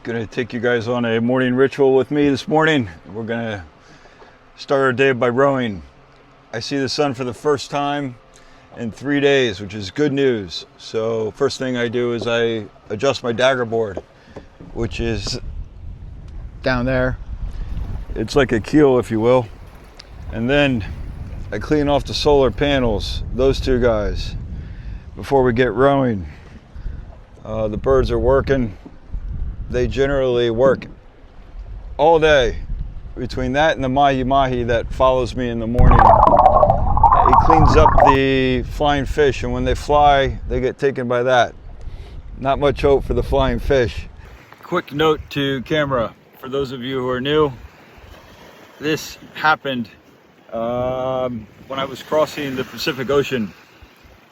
Gonna take you guys on a morning ritual with me this morning. We're gonna start our day by rowing. I see the sun for the first time in 3 days, which is good news. So first thing I do is I adjust my dagger board, which is down there. It's like a keel, if you will. And then I clean off the solar panels, those two guys, before we get rowing. The birds are working. They generally work all day. Between that and the mahi-mahi that follows me in the morning, he cleans up the flying fish, and when they fly, they get taken by that. Not much hope for the flying fish. Quick note to camera, for those of you who are new, this happened when I was crossing the Pacific Ocean,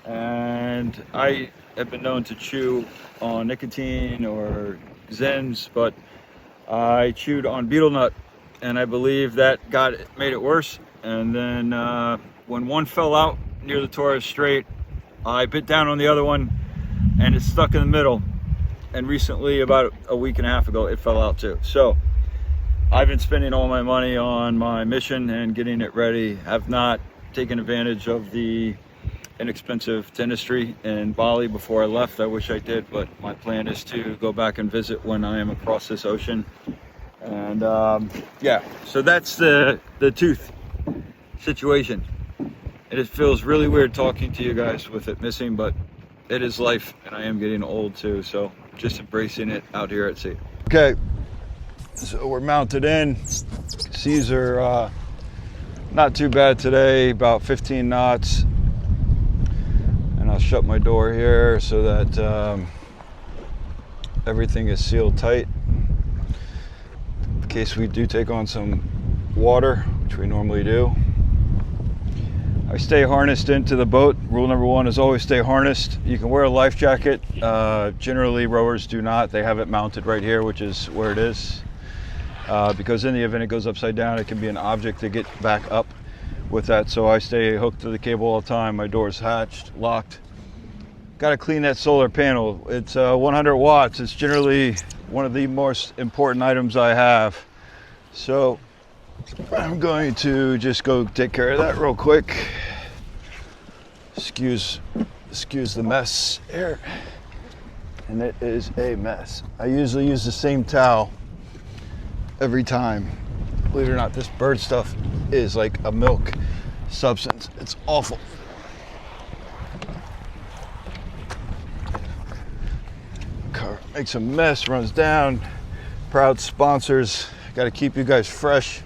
and I have been known to chew on nicotine or Zens, but I chewed on betel nut, and I believe that made it worse. And then when one fell out near the Torres Strait, I bit down on the other one, and it stuck in the middle. And recently, about a week and a half ago, it fell out too. So I've been spending all my money on my mission and getting it ready. Have not taken advantage of the inexpensive dentistry in Bali before I left. I wish I did, but my plan is to go back and visit when I am across this ocean. And yeah, so that's the tooth situation. It feels really weird talking to you guys with it missing, but it is life, and I am getting old too, so just embracing it out here at sea. Okay, so we're mounted in. Seas are not too bad today, about 15 knots. I'll shut my door here so that everything is sealed tight in case we do take on some water, which we normally do. I stay harnessed into the boat. Rule number one is always stay harnessed. You can wear a life jacket. Generally rowers do not. They have it mounted right here, which is where it is, because in the event it goes upside down, it can be an object to get back up with that. So I stay hooked to the cable all the time. My door's hatched, locked. Got to clean that solar panel. It's 100 watts. It's generally one of the most important items I have. So I'm going to just go take care of that real quick. Excuse the mess here. And it is a mess. I usually use the same towel every time. Believe it or not, this bird stuff is like a milk substance. It's awful. Car makes a mess, runs down. Proud sponsors. Got to keep you guys fresh.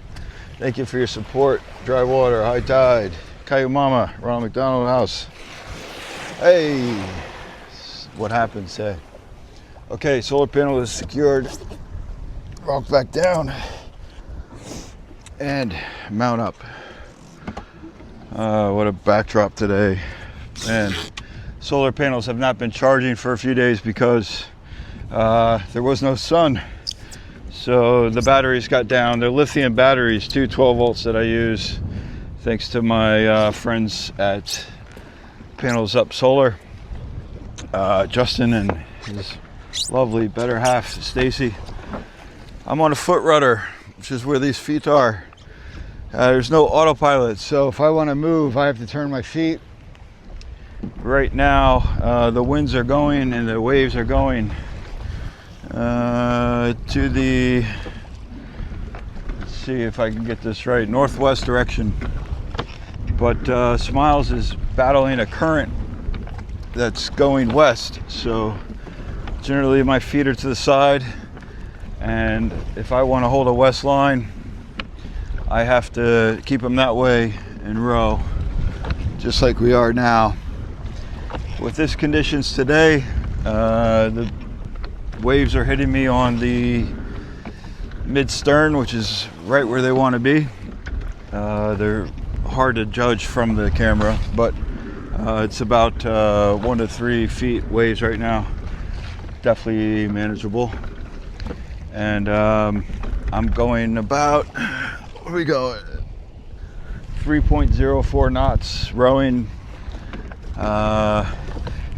Thank you for your support. Dry Water, High Tide, Caillou Mama, Ronald McDonald House. Hey, what happened, say. Okay, solar panel is secured. Rock back down and mount up. What a backdrop today. And solar panels have not been charging for a few days because there was no sun. So the batteries got down. They're lithium batteries, two 12 volts that I use, thanks to my friends at Panels Up Solar, Justin and his lovely better half, Stacy. I'm on a foot rudder, which is where these feet are. There's no autopilot, so if I want to move, I have to turn my feet. Right now, the winds are going and the waves are going to the, let's see if I can get this right, northwest direction. But Smiles is battling a current that's going west, so generally my feet are to the side, and if I want to hold a west line, I have to keep them that way and row, just like we are now. With this conditions today, the waves are hitting me on the mid-stern, which is right where they want to be. They're hard to judge from the camera, but it's about 1 to 3 feet waves right now. Definitely manageable. And I'm going about, where are we going? 3.04 knots rowing.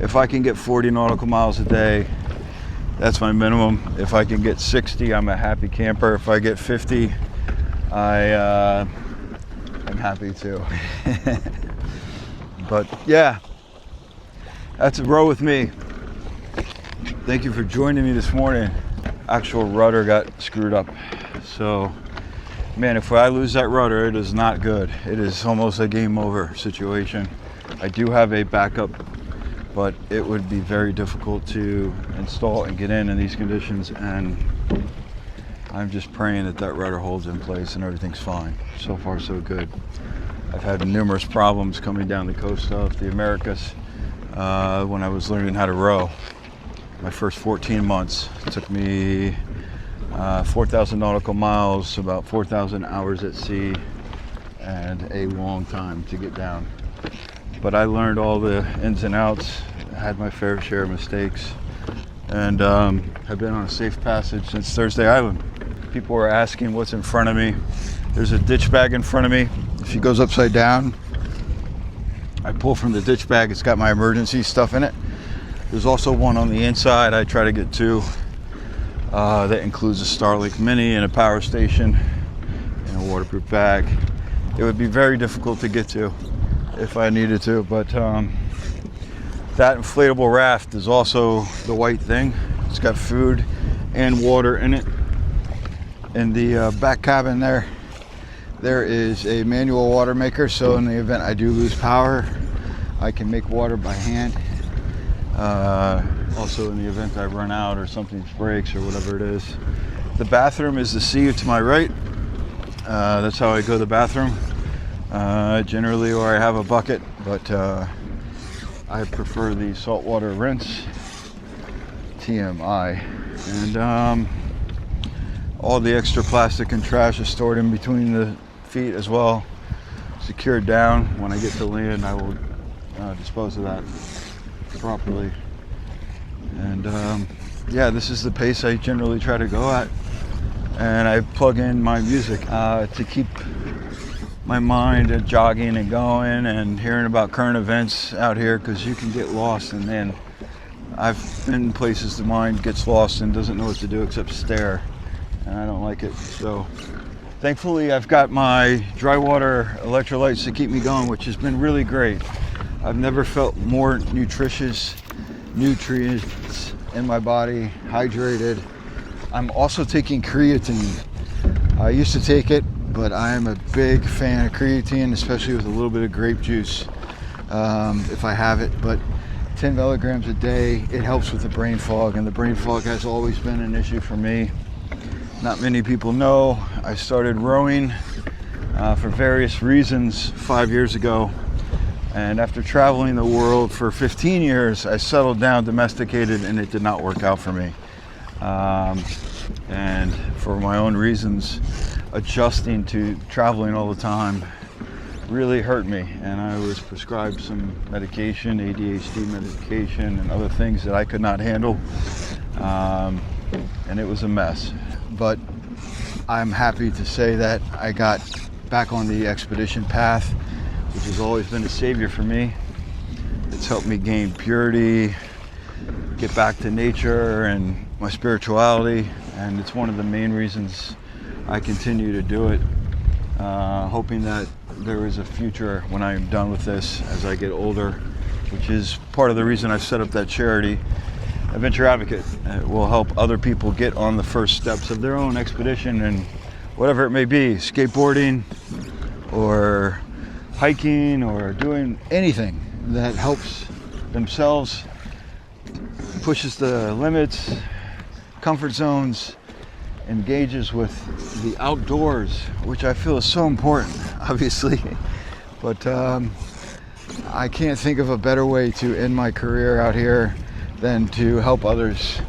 If I can get 40 nautical miles a day, That's my minimum. If I can get 60, I'm a happy camper. If I get 50, I'm happy too. But yeah, that's a row with me. Thank you for joining me this morning. Actual rudder got screwed up. So, man, if I lose that rudder, it is not good. It is almost a game over situation. I do have a backup, but it would be very difficult to install and get in these conditions, and I'm just praying that that rudder holds in place and everything's fine. So far, so good. I've had numerous problems coming down the coast of the Americas when I was learning how to row. My first 14 months. It took me 4,000 nautical miles, about 4,000 hours at sea, and a long time to get down. But I learned all the ins and outs, had my fair share of mistakes, and have been on a safe passage since Thursday Island. People were asking what's in front of me. There's a ditch bag in front of me. If it goes upside down, I pull from the ditch bag. It's got my emergency stuff in it. There's also one on the inside. I try to get two. That includes a Starlink Mini and a power station and a waterproof bag. It would be very difficult to get to if I needed to, but that inflatable raft is also the white thing. It's got food and water in it. In the back cabin there is a manual water maker, so in the event I do lose power, I can make water by hand. Also in the event I run out or something breaks or whatever it is. The bathroom is the sea to my right. That's how I go to the bathroom. Generally, or I have a bucket, but I prefer the saltwater rinse, TMI. And all the extra plastic and trash is stored in between the feet as well, secured down. When I get to land, I will dispose of that properly. And yeah, this is the pace I generally try to go at, and I plug in my music to keep my mind jogging and going and hearing about current events out here, because you can get lost, and then I've been places the mind gets lost and doesn't know what to do except stare, and I don't like it. So thankfully I've got my dry water electrolytes to keep me going, which has been really great. I've never felt more nutritious nutrients in my body, hydrated. I'm also taking creatine. I used to take it, but I am a big fan of creatine, especially with a little bit of grape juice, if I have it. But 10 milligrams a day, it helps with the brain fog, and the brain fog has always been an issue for me. Not many people know I started rowing for various reasons 5 years ago. And after traveling the world for 15 years, I settled down, domesticated, and it did not work out for me. And for my own reasons, adjusting to traveling all the time really hurt me. And I was prescribed some medication, ADHD medication, and other things that I could not handle. And it was a mess. But I'm happy to say that I got back on the expedition path, which has always been a savior for me. It's helped me gain purity, get back to nature and my spirituality, and it's one of the main reasons I continue to do it, hoping that there is a future when I am done with this as I get older, which is part of the reason I set up that charity, Adventure Advocate. It will help other people get on the first steps of their own expedition, and whatever it may be, skateboarding or hiking or doing anything that helps themselves, pushes the limits, comfort zones, engages with the outdoors, which I feel is so important, obviously. But I can't think of a better way to end my career out here than to help others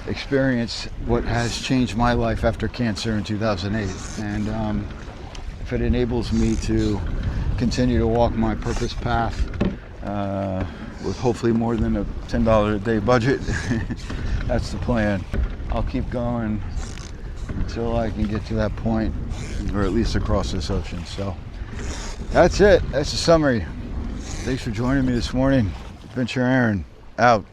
experience what has changed my life after cancer in 2008. And if it enables me to continue to walk my purpose path with hopefully more than a $10 a day budget, that's the plan. I'll keep going until I can get to that point, or at least across this ocean. So that's it. That's the summary. Thanks for joining me this morning. Adventure Aaron, out.